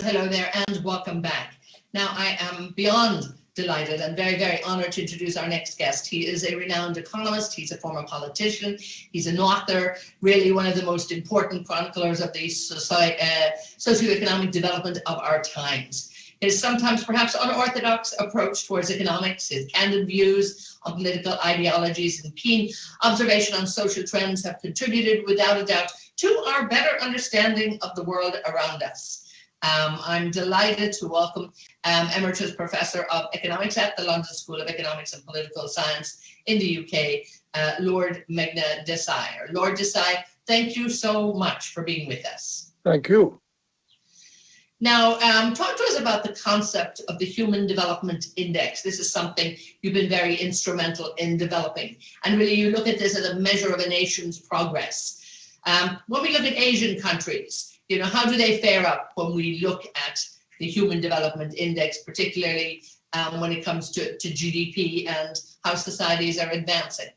hello there, and welcome back. Now, I am beyond delighted and very, very honored to introduce our next guest. He is a renowned economist. He's a former politician. He's an author, really one of the most important chroniclers of the socioeconomic development of our times. His sometimes perhaps unorthodox approach towards economics, his candid views on political ideologies, and keen observation on social trends have contributed, without a doubt, to our better understanding of the world around us. I'm delighted to welcome Emeritus Professor of Economics at the London School of Economics and Political Science in the UK, Lord Meghnad Desai. Lord Desai, thank you so much for being with us. Thank you. Now, talk to us about the concept of the Human Development Index. This is something you've been very instrumental in developing. And really, you look at this as a measure of a nation's progress. When we look at Asian countries, how do they fare up when we look at the Human Development Index, particularly when it comes to GDP and how societies are advancing?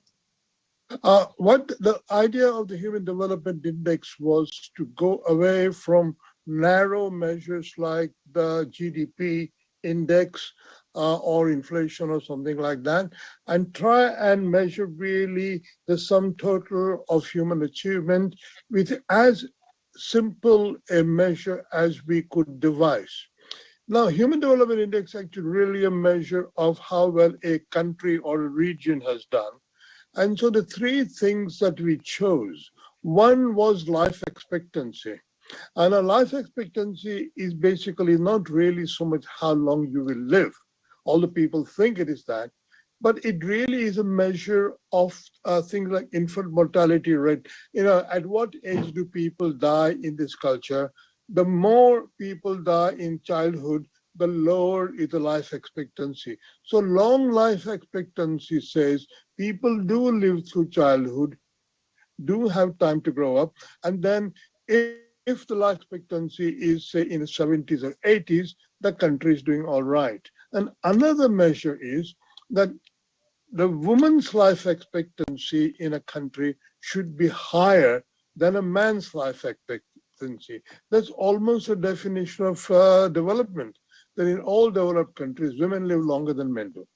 What the idea of the Human Development Index was to go away from narrow measures like the GDP index or inflation or something like that, and try and measure really the sum total of human achievement with as simple a measure as we could devise. Now, Human Development Index is actually really a measure of how well a country or a region has done. And so the three things that we chose, one was life expectancy. And a life expectancy is basically not really so much how long you will live, although people think it is that, but it really is a measure of things like infant mortality rate. At what age do people die in this culture? The more people die in childhood, the lower is the life expectancy. So long life expectancy says people do live through childhood, do have time to grow up, and then if the life expectancy is, say, in the 70s or 80s, the country is doing all right. And another measure is that the woman's life expectancy in a country should be higher than a man's life expectancy. That's almost a definition of development, that in all developed countries, women live longer than men do.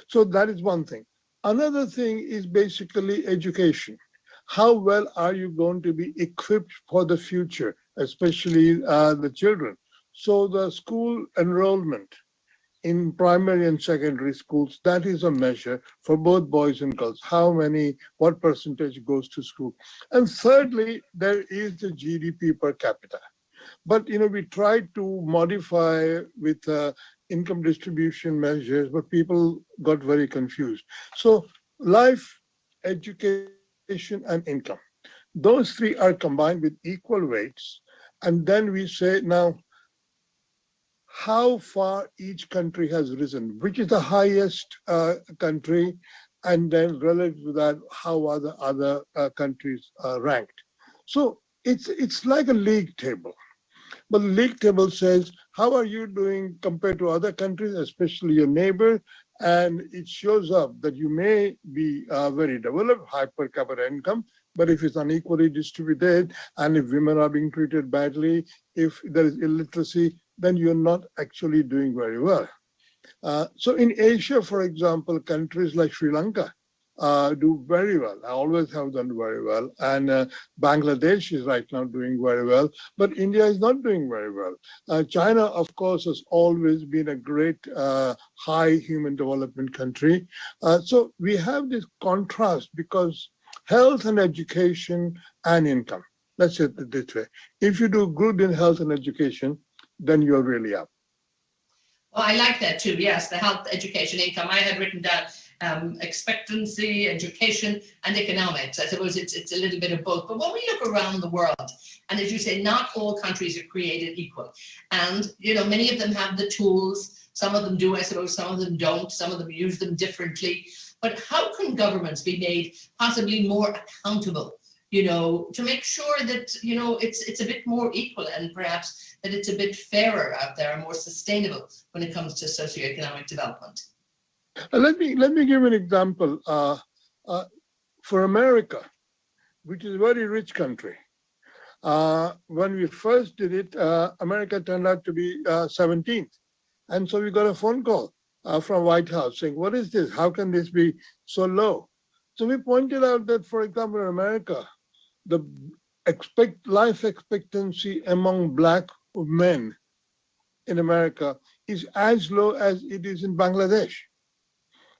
So that is one thing. Another thing is basically education. How well are you going to be equipped for the future, especially the children? So the school enrollment in primary and secondary schools, that is a measure for both boys and girls. What percentage goes to school? And thirdly, there is the GDP per capita. But, we tried to modify with income distribution measures, but people got very confused. So life, education, and income. Those three are combined with equal weights. And then we say, now, how far each country has risen, which is the highest country, and then relative to that, how are the other countries ranked. So it's like a league table. But the league table says, how are you doing compared to other countries, especially your neighbor? And it shows up that you may be very developed, high per capita income, but if it's unequally distributed, and if women are being treated badly, if there is illiteracy, then you're not actually doing very well. So in Asia, for example, countries like Sri Lanka do very well. I always have done very well. And Bangladesh is right now doing very well, but India is not doing very well. China, of course, has always been a great high human development country. So we have this contrast because health and education and income, let's say it this way. If you do good in health and education, then you're really up. Well, I like that too. Yes, the health, education, income. I had written down expectancy, education, and economics. I suppose it's a little bit of both. But when we look around the world, and as you say, not all countries are created equal. And, many of them have the tools. Some of them do, I suppose, some of them don't. Some of them use them differently. But how can governments be made possibly more accountable, to make sure that, it's a bit more equal and perhaps that it's a bit fairer out there and more sustainable when it comes to socioeconomic development? Let me give an example. For America, which is a very rich country, When we first did it, America turned out to be 17th. And so we got a phone call from White House saying, what is this? How can this be so low? So we pointed out that, for example, in America, the life expectancy among Black men in America is as low as it is in Bangladesh.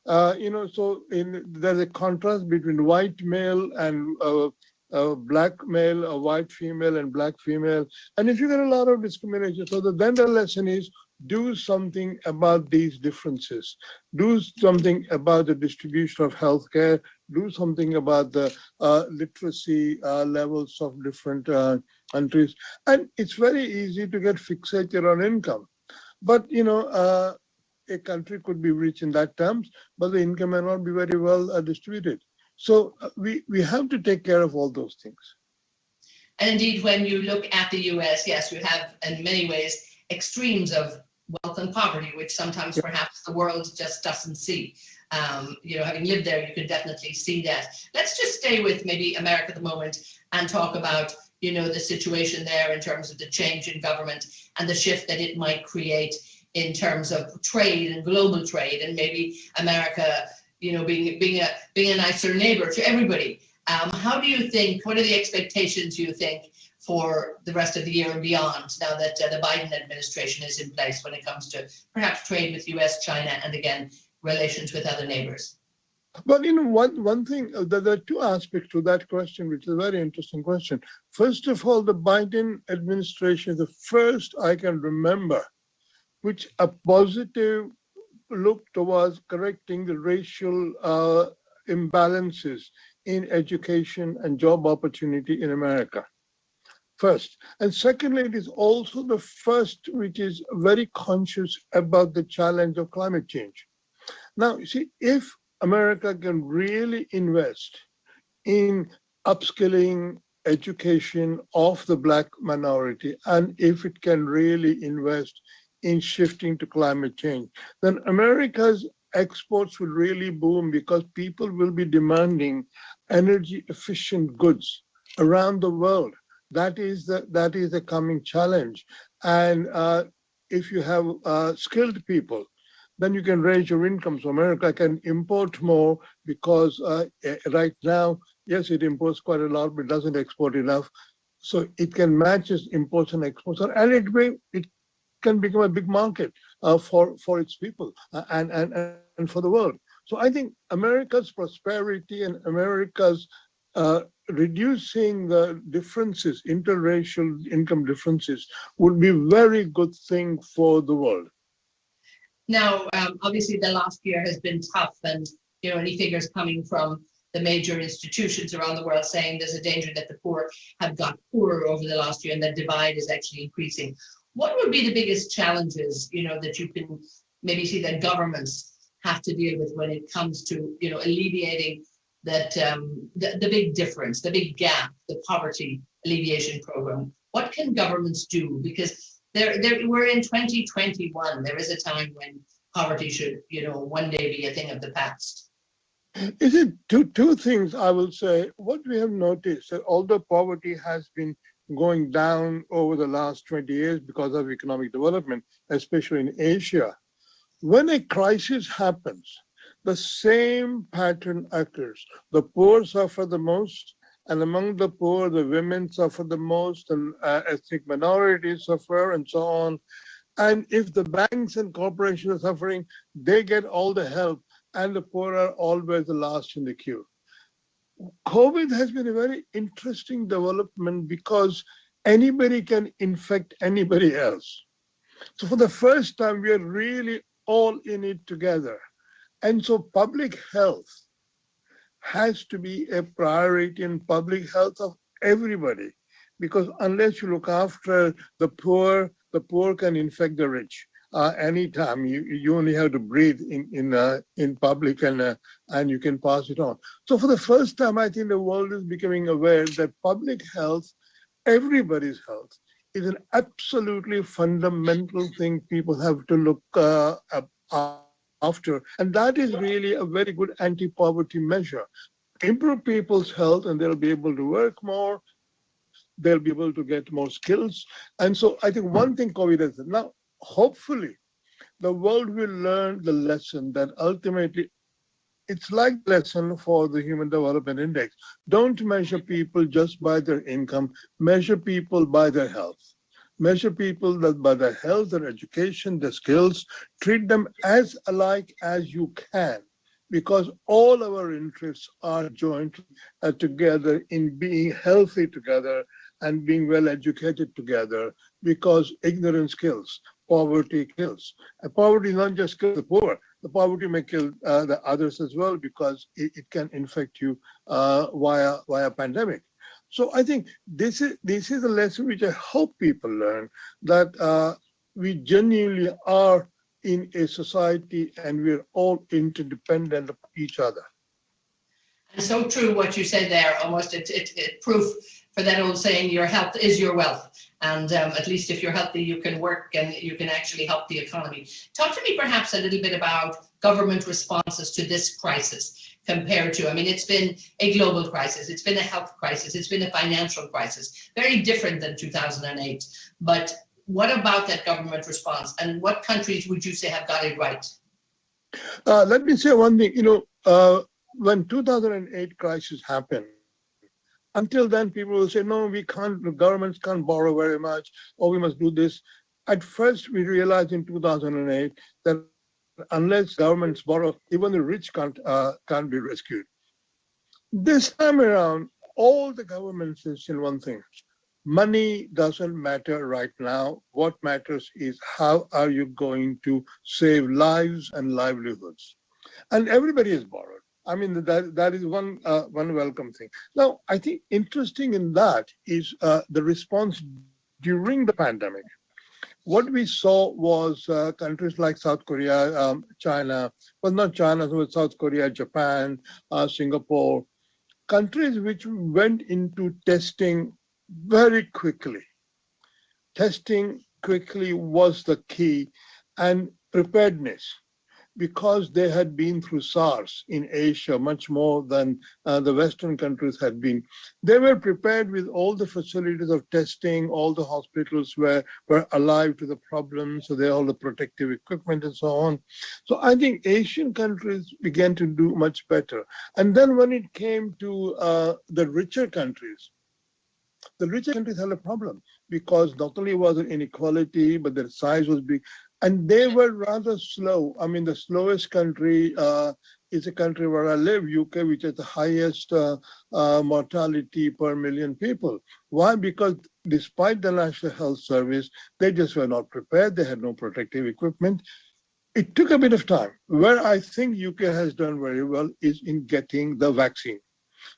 So there's a contrast between white male and black male, a white female and black female. And if you get a lot of discrimination, so then the lesson is do something about these differences. Do something about the distribution of healthcare. Do something about the literacy levels of different countries. And it's very easy to get fixated on income. But, a country could be rich in that terms, but the income may not be very well distributed. So we have to take care of all those things. And indeed, when you look at the US, yes, you have in many ways extremes of wealth and poverty, which sometimes perhaps the world just doesn't see. Having lived there, you can definitely see that. Let's just stay with maybe America at the moment and talk about, the situation there in terms of the change in government and the shift that it might create in terms of trade and global trade, and maybe America, being a nicer neighbor to everybody. How do you think? What are the expectations you think for the rest of the year and beyond, now that the Biden administration is in place when it comes to perhaps trade with US, China, and again relations with other neighbors? But one thing, there are two aspects to that question, which is a very interesting question. First of all, the Biden administration is the first I can remember which a positive look towards correcting the racial imbalances in education and job opportunity in America. First. And secondly, it is also the first which is very conscious about the challenge of climate change. Now, you see, if America can really invest in upskilling education of the Black minority, and if it can really invest in shifting to climate change, then America's exports will really boom because people will be demanding energy efficient goods around the world. That is the coming challenge. And if you have skilled people, then you can raise your income. So America can import more because right now, yes, it imports quite a lot, but it doesn't export enough. So it can match its imports and exports, and it can become a big market for its people and for the world. So I think America's prosperity and America's reducing the differences, interracial income differences, would be a very good thing for the world. Now, obviously, the last year has been tough, and any figures coming from the major institutions around the world saying there's a danger that the poor have got poorer over the last year, and that divide is actually increasing. What would be the biggest challenges, that you can maybe see that governments have to deal with when it comes to, alleviating that the big difference, the big gap, the poverty alleviation program? What can governments do? Because we're in 2021. There is a time when poverty should, one day be a thing of the past. Is it two things I will say? What we have noticed that although poverty has been going down over the last 20 years because of economic development, especially in Asia, when a crisis happens, the same pattern occurs. The poor suffer the most, and among the poor, the women suffer the most, and ethnic minorities suffer, and so on. And if the banks and corporations are suffering, they get all the help, and the poor are always the last in the queue. COVID has been a very interesting development because anybody can infect anybody else. So for the first time, we are really all in it together. And so public health has to be a priority in public health of everybody, because unless you look after the poor can infect the rich. Anytime you only have to breathe in public, and you can pass it on. So for the first time, I think the world is becoming aware that public health, everybody's health, is an absolutely fundamental thing people have to look after. And that is really a very good anti-poverty measure. Improve people's health and they'll be able to work more. they'll be able to get more skills. And so I think one thing COVID has done. Now, hopefully, the world will learn the lesson that ultimately it's like the lesson for the Human Development Index. Don't measure people just by their income, measure people by their health. Measure people by their health, their education, their skills, treat them as alike as you can, because all our interests are joined together in being healthy together and being well educated together, because ignorance kills, poverty kills. And poverty not just kills the poor, the poverty may kill the others as well, because it can infect you via pandemic. So I think this is a lesson which I hope people learn, that we genuinely are in a society and we're all interdependent of each other. And so true what you said there, almost it's proof for that old saying, your health is your wealth. And at least if you're healthy, you can work and you can actually help the economy. Talk to me perhaps a little bit about government responses to this crisis compared to, I mean, it's been a global crisis, it's been a health crisis, it's been a financial crisis, very different than 2008. But what about that government response, and what countries would you say have got it right? Let me say one thing, when 2008 crisis happened, until then people will say, no, we can't, the governments can't borrow very much, or we must do this. At first, we realized in 2008 that unless governments borrow, even the rich can't be rescued. This time around, all the governments insist in one thing: money doesn't matter right now. What matters is how are you going to save lives and livelihoods. And everybody has borrowed. I mean, that is one welcome thing. Now, I think interesting in that is the response during the pandemic. What we saw was countries like South Korea, China, well, not China, but South Korea, Japan, Singapore, countries which went into testing very quickly. Testing quickly was the key, and preparedness, because they had been through SARS in Asia much more than the Western countries had been. They were prepared with all the facilities of testing, all the hospitals were alive to the problem, so they had all the protective equipment and so on. So I think Asian countries began to do much better. And then when it came to the richer countries had a problem, because not only was there inequality, but their size was big. And they were rather slow. I mean, the slowest country is a country where I live, UK, which has the highest mortality per million people. Why? Because despite the National Health Service, they just were not prepared. They had no protective equipment. It took a bit of time. Where I think UK has done very well is in getting the vaccine.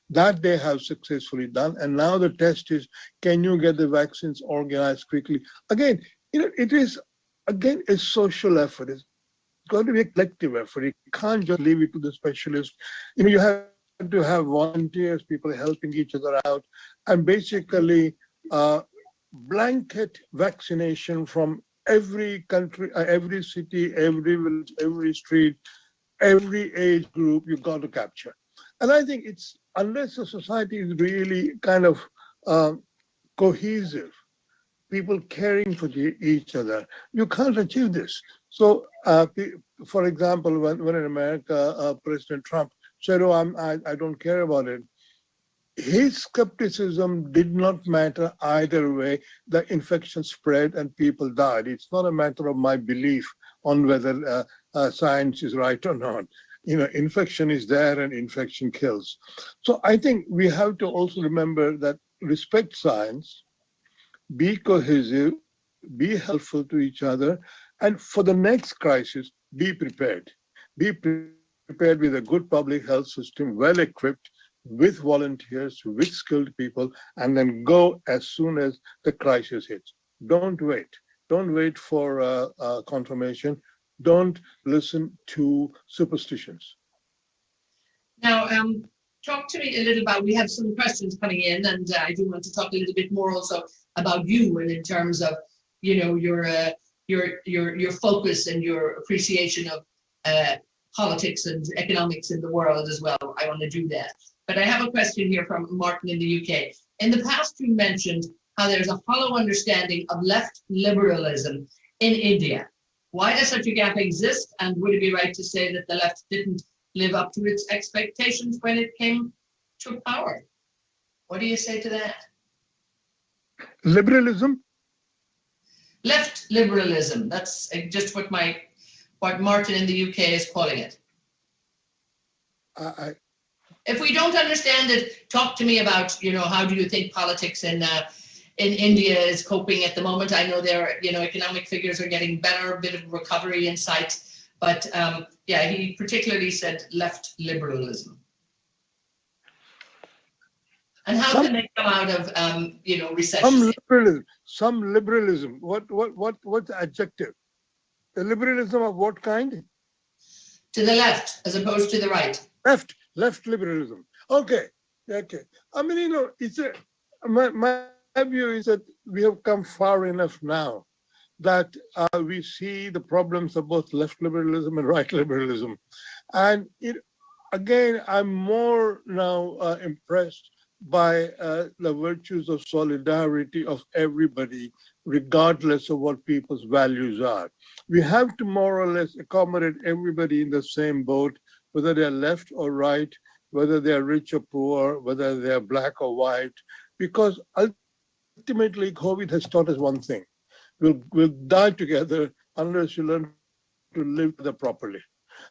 That they have successfully done. And now the test is, can you get the vaccines organized quickly? Again, it is a social effort. It's going to be a collective effort. You can't just leave it to the specialists. You have to have volunteers, people helping each other out, and basically blanket vaccination from every country, every city, every village, every street, every age group you've got to capture. And I think it's, unless the society is really kind of cohesive, people caring for each other, you can't achieve this. So, for example, when in America, President Trump said, "Oh, I don't care about it," his skepticism did not matter either way. The infection spread and people died. It's not a matter of my belief on whether science is right or not. Infection is there and infection kills. So I think we have to also remember that respect science, be cohesive, be helpful to each other, and for the next crisis, be prepared. Be prepared with a good public health system, well equipped, with volunteers, with skilled people, and then go as soon as the crisis hits. Don't wait. Don't wait for confirmation. Don't listen to superstitions. Now, talk to me a little about, we have some questions coming in, and I do want to talk a little bit more also about you, and in terms of, your focus and your appreciation of politics and economics in the world as well. I want to do that. But I have a question here from Martin in the UK. In the past, you mentioned how there's a hollow understanding of left liberalism in India. Why does such a gap exist? And would it be right to say that the left didn't live up to its expectations when it came to power? What do you say to that? Liberalism? Left liberalism. That's just what Martin in the UK is calling it. If we don't understand it, talk to me about, how do you think politics in India is coping at the moment? I know their, economic figures are getting better, a bit of recovery in sight, but he particularly said left liberalism. And how can they come out of, recession? Some liberalism. What's the adjective? The liberalism of what kind? To the left, as opposed to the right. Left liberalism. Okay. I mean, my view is that we have come far enough now that we see the problems of both left liberalism and right liberalism. And again, I'm more now impressed by the virtues of solidarity of everybody, regardless of what people's values are. We have to more or less accommodate everybody in the same boat, whether they're left or right, whether they're rich or poor, whether they're black or white, because ultimately COVID has taught us one thing. We'll die together unless you learn to live together properly.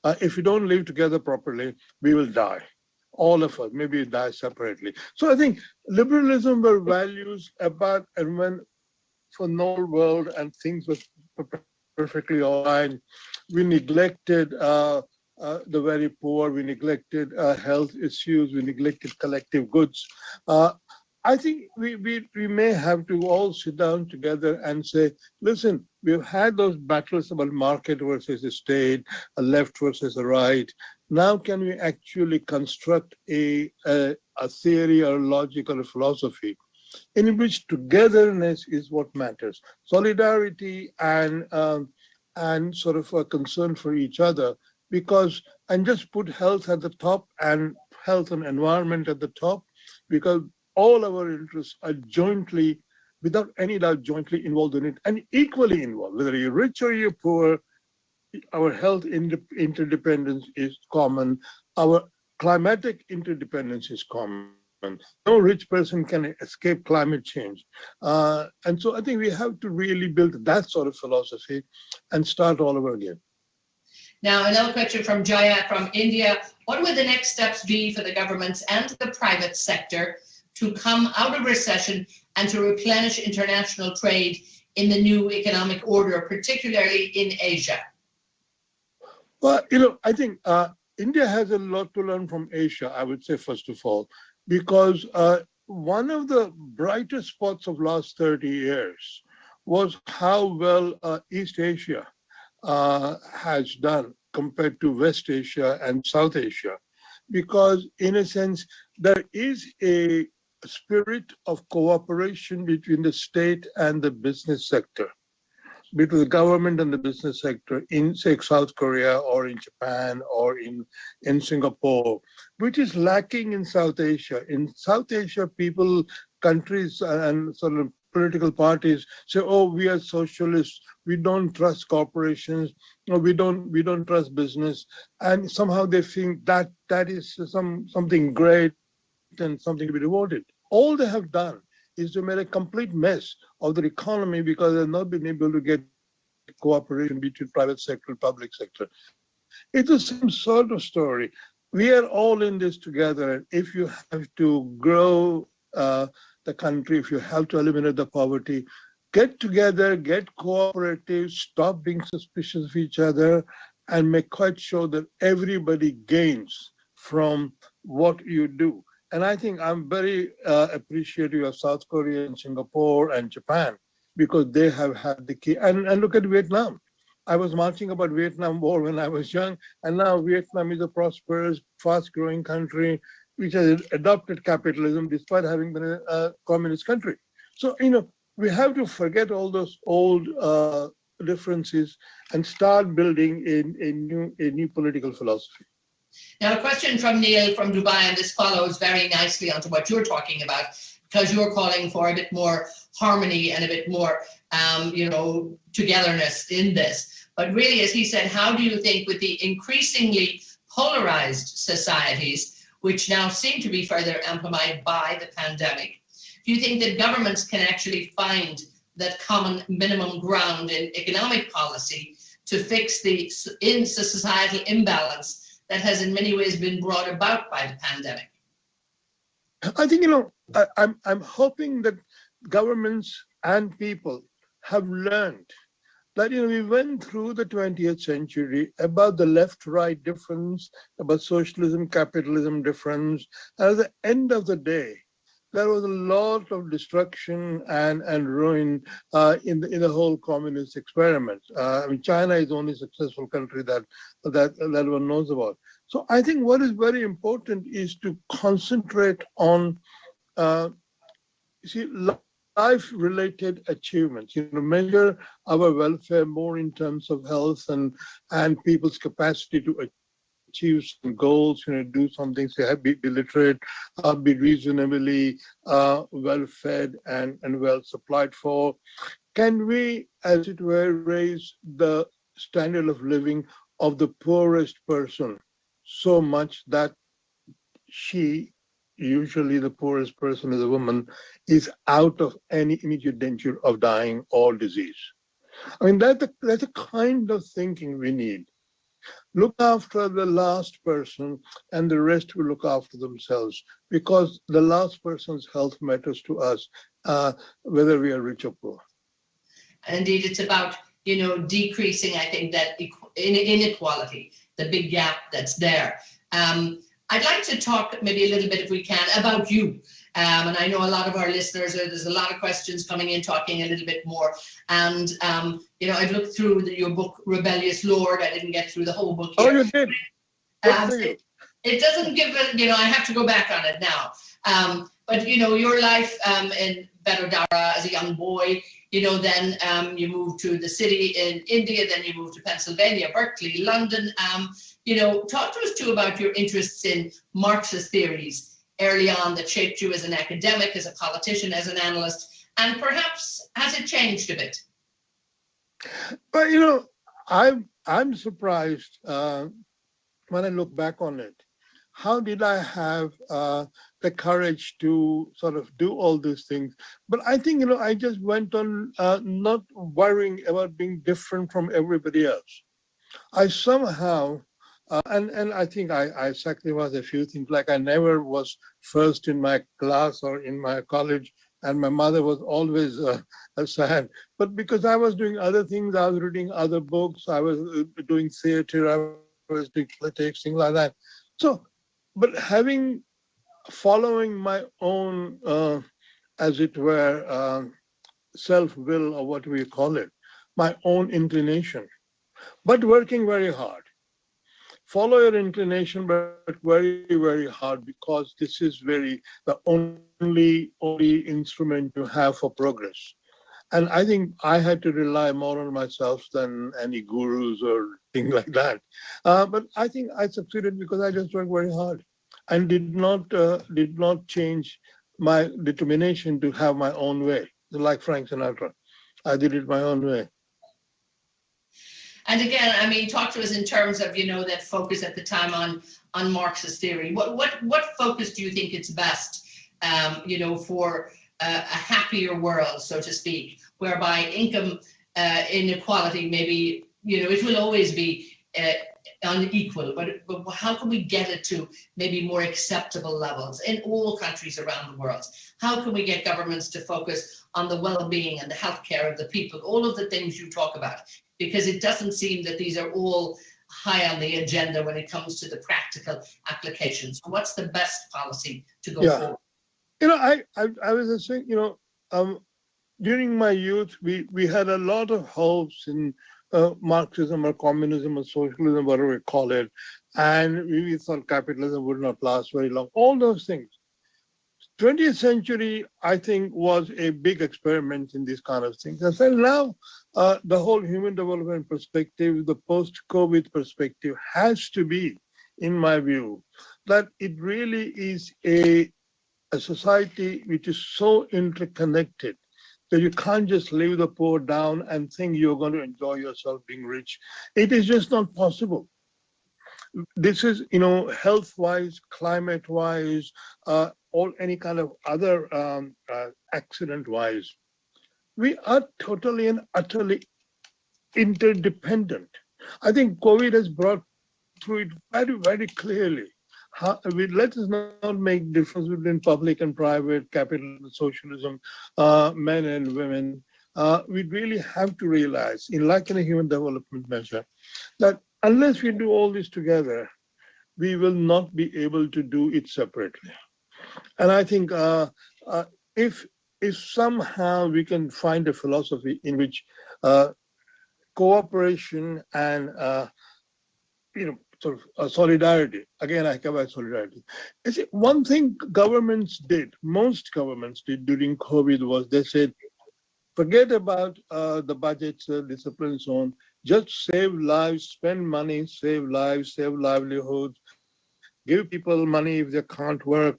If you don't live together properly, we will die. All of us, maybe die separately. So I think liberalism were values about and when for no world and things were perfectly aligned. We neglected the very poor, we neglected health issues, we neglected collective goods. I think we may have to all sit down together and say, listen, we've had those battles about market versus the state, a left versus a right. Now can we actually construct a theory or logic or a philosophy in which togetherness is what matters, solidarity and sort of a concern for each other, and just put health at the top and health and environment at the top, because all our interests are jointly, without any doubt, jointly involved in it and equally involved, whether you're rich or you're poor. Our health interdependence is common. Our climatic interdependence is common. No rich person can escape climate change. And so I think we have to really build that sort of philosophy and start all over again. Now, another question from Jaya from India. What would the next steps be for the governments and the private sector to come out of recession and to replenish international trade in the new economic order, particularly in Asia? Well, I think India has a lot to learn from Asia, I would say, first of all, because one of the brightest spots of last 30 years was how well East Asia has done compared to West Asia and South Asia, because in a sense, there is a spirit of cooperation between the state and the business sector, between the government and the business sector in, say, South Korea or in Japan or in Singapore, which is lacking in South Asia. In South Asia, countries and sort of political parties say, oh, we are socialists, we don't trust corporations, or we don't trust business. And somehow they think that is something great and something to be rewarded. All they have done is to make a complete mess of their economy because they've not been able to get cooperation between private sector and public sector. It's the same sort of story. We are all in this together, and if you have to grow the country, if you have to eliminate the poverty, get together, get cooperative, stop being suspicious of each other, and make quite sure that everybody gains from what you do. And I think I'm very appreciative of South Korea and Singapore and Japan, because they have had the key. And look at Vietnam. I was marching about Vietnam War when I was young, and now Vietnam is a prosperous, fast-growing country which has adopted capitalism despite having been a communist country. So, we have to forget all those old differences and start building a new political philosophy. Now, a question from Neil from Dubai, and this follows very nicely onto what you're talking about. because you're calling for a bit more harmony and a bit more, togetherness in this. But really, as he said, how do you think with the increasingly polarized societies, which now seem to be further amplified by the pandemic, do you think that governments can actually find that common minimum ground in economic policy to fix the societal imbalance that has in many ways been brought about by the pandemic? I think, I'm hoping that governments and people have learned that, we went through the 20th century about the left-right difference, about socialism, capitalism difference. And at the end of the day, there was a lot of destruction and ruin in the whole communist experiment. China is the only successful country that one knows about. So I think what is very important is to concentrate on life-related achievements. Measure our welfare more in terms of health and people's capacity to achieve some goals, do something, say, be literate, be reasonably well-fed and well supplied for. Can we, as it were, raise the standard of living of the poorest person so much that she, usually the poorest person is a woman, is out of any immediate danger of dying or disease? That's the kind of thinking we need. Look after the last person and the rest will look after themselves, because the last person's health matters to us, whether we are rich or poor. And indeed, it's about, decreasing, I think, that inequality, the big gap that's there. I'd like to talk maybe a little bit, if we can, about you. And I know a lot of our listeners, there's a lot of questions coming in, talking a little bit more. And, I've looked through your book, Rebellious Lord. I didn't get through the whole book here. Oh, you did? It doesn't give it, I have to go back on it now. But, your life in Vadodara as a young boy, then you moved to the city in India, then you moved to Pennsylvania, Berkeley, London. Talk to us too about your interests in Marxist theories early on that shaped you as an academic, as a politician, as an analyst, and perhaps has it changed a bit? Well, I'm surprised when I look back on it. How did I have the courage to sort of do all these things? But I think, I just went on not worrying about being different from everybody else. I somehow, and I think I sacrificed a few things, like I never was first in my class or in my college, and my mother was always sad. But because I was doing other things, I was reading other books, I was doing theater, I was doing politics, things like that. So, but following my own, as it were, self-will, or what we call it, my own inclination, but working very hard. Follow your inclination, but very, very hard, because this is the only instrument you have for progress. And I think I had to rely more on myself than any gurus or things like that. But I think I succeeded because I just worked very hard and did not change my determination to have my own way. Like Frank Sinatra, I did it my own way. And again, talk to us in terms of, that focus at the time on Marxist theory. What focus do you think it's best, for a happier world, so to speak, whereby income inequality maybe, it will always be unequal, but how can we get it to maybe more acceptable levels in all countries around the world? How can we get governments to focus on the well-being and the healthcare of the people, all of the things you talk about? Because it doesn't seem that these are all high on the agenda when it comes to the practical applications. So what's the best policy to go forward? I was just saying, during my youth, we had a lot of hopes in Marxism or communism or socialism, whatever we call it, and we thought capitalism would not last very long, all those things. 20th century, I think, was a big experiment in these kind of things. And so now, the whole human development perspective, the post-COVID perspective has to be, in my view, that it really is a a society which is so interconnected that you can't just leave the poor down and think you're going to enjoy yourself being rich. It is just not possible. This is, health-wise, climate-wise, or any kind of other accident-wise. We are totally and utterly interdependent. I think COVID has brought through it very, very clearly. Let us not make difference between public and private, capitalism, socialism, men and women. We really have to realize, in a human development measure, that unless we do all this together, we will not be able to do it separately. And I think if somehow we can find a philosophy in which cooperation and solidarity. Again, I come back to solidarity. You see, one thing most governments did during COVID was they said, forget about the budgets, discipline, so on. Just save lives, spend money, save lives, save livelihoods, give people money if they can't work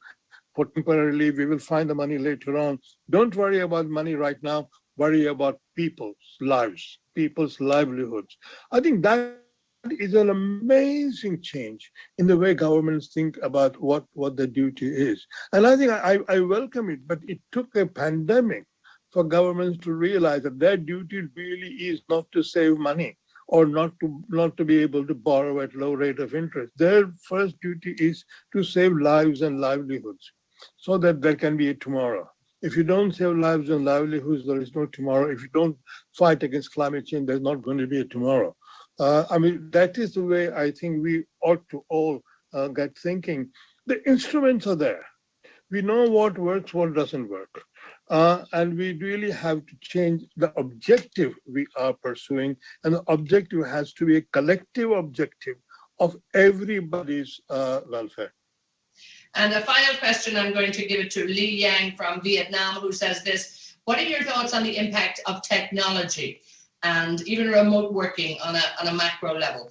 for temporarily. We will find the money later on. Don't worry about money right now. Worry about people's lives, people's livelihoods. I think that is an amazing change in the way governments think about what their duty is. And I think I welcome it, but it took a pandemic for governments to realize that their duty really is not to save money or not to be able to borrow at low rate of interest. Their first duty is to save lives and livelihoods so that there can be a tomorrow. If you don't save lives and livelihoods, there is no tomorrow. If you don't fight against climate change, there's not going to be a tomorrow. That is the way I think we ought to all get thinking. The instruments are there. We know what works, what doesn't work. And we really have to change the objective we are pursuing. And the objective has to be a collective objective of everybody's welfare. And a final question, I'm going to give it to Li Yang from Vietnam, who says this: what are your thoughts on the impact of technology and even remote working on a macro level?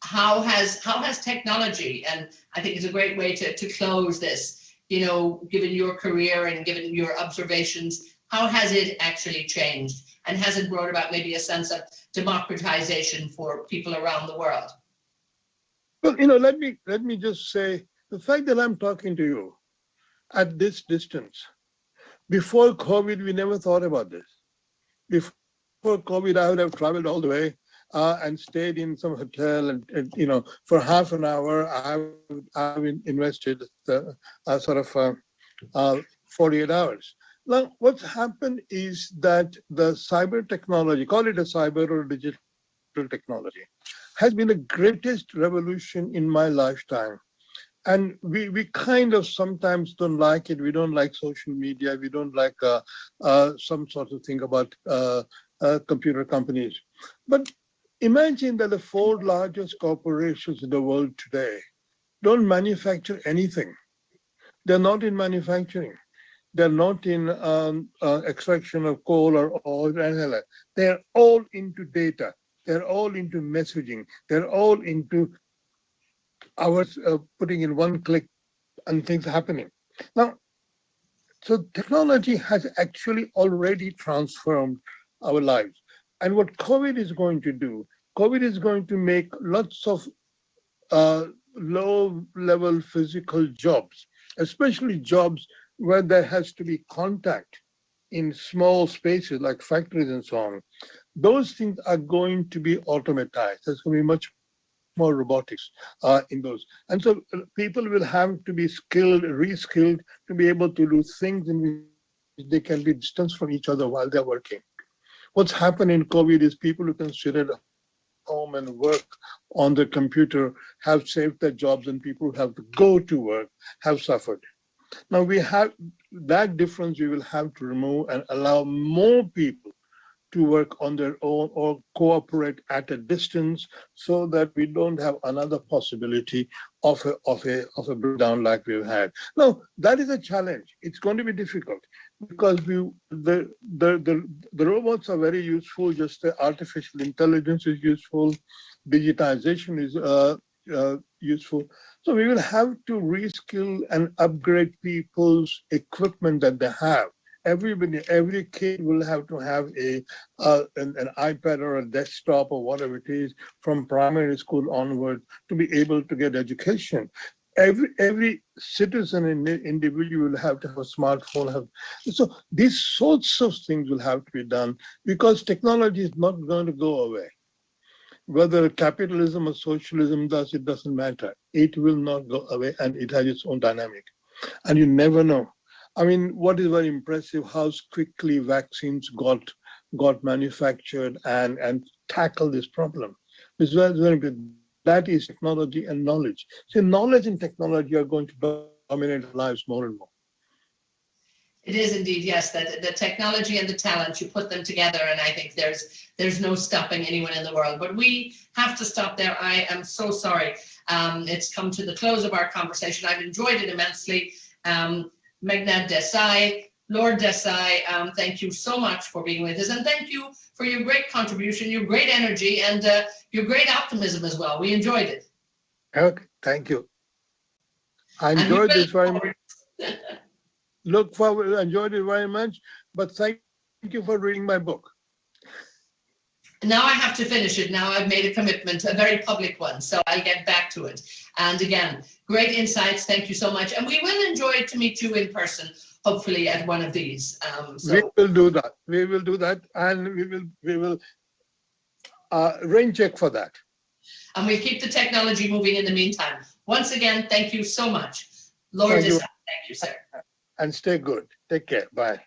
How has technology, and I think it's a great way to close this, given your career and given your observations, how has it actually changed? And has it brought about maybe a sense of democratization for people around the world? Well, let me just say, the fact that I'm talking to you at this distance, before COVID, we never thought about this. Before COVID, I would have traveled all the way and stayed in some hotel and for half an hour, I've invested 48 hours. Now, what's happened is that the cyber technology, call it a cyber or digital technology, has been the greatest revolution in my lifetime. And we kind of sometimes don't like it. We don't like social media. We don't like some sort of thing about computer companies. But imagine that the 4 largest corporations in the world today don't manufacture anything. They're not in manufacturing. They're not in extraction of coal or oil or anything like that. They're all into data. They're all into messaging. They're all into hours putting in one click and things happening. Now, so technology has actually already transformed our lives. And what COVID is going to do, COVID is going to make lots of low-level physical jobs, especially jobs where there has to be contact in small spaces like factories and so on. Those things are going to be automatized. There's going to be much more robotics in those. And so people will have to be skilled, reskilled to be able to do things in which they can be distanced from each other while they're working. What's happened in COVID is people who can sit at home and work on the computer have saved their jobs, and people who have to go to work have suffered. Now we have that difference we will have to remove and allow more people to work on their own or cooperate at a distance, so that we don't have another possibility of a breakdown like we've had. Now that is a challenge. It's going to be difficult because the robots are very useful. Just the artificial intelligence is useful. Digitization is useful. So we will have to reskill and upgrade people's equipment that they have. Every kid will have to have an iPad or a desktop or whatever it is from primary school onward to be able to get education. Every citizen and individual will have to have a smartphone. So these sorts of things will have to be done because technology is not going to go away. Whether capitalism or socialism does, it doesn't matter. It will not go away, and it has its own dynamic. And you never know. I mean, what is very impressive, how quickly vaccines got manufactured and tackle this problem. This is very important. That is technology and knowledge. So knowledge and technology are going to dominate our lives more and more. It is indeed, yes, that the technology and the talent, you put them together, and I think there's no stopping anyone in the world. But we have to stop there. I am so sorry. It's come to the close of our conversation. I've enjoyed it immensely. Meghnad Desai, Lord Desai, thank you so much for being with us, and thank you for your great contribution, your great energy, and your great optimism as well. We enjoyed it. Okay, thank you. I enjoyed this very much. Look forward, enjoyed it very much, but thank you for reading my book. Now I have to finish it. Now I've made a commitment, a very public one, so I'll get back to it. And again, great insights. Thank you so much. And we will enjoy to meet you in person, hopefully at one of these. We will do that. We will do that, and we will rain check for that. And we'll keep the technology moving in the meantime. Once again, thank you so much. Lord Desai, thank you, sir. And stay good. Take care. Bye.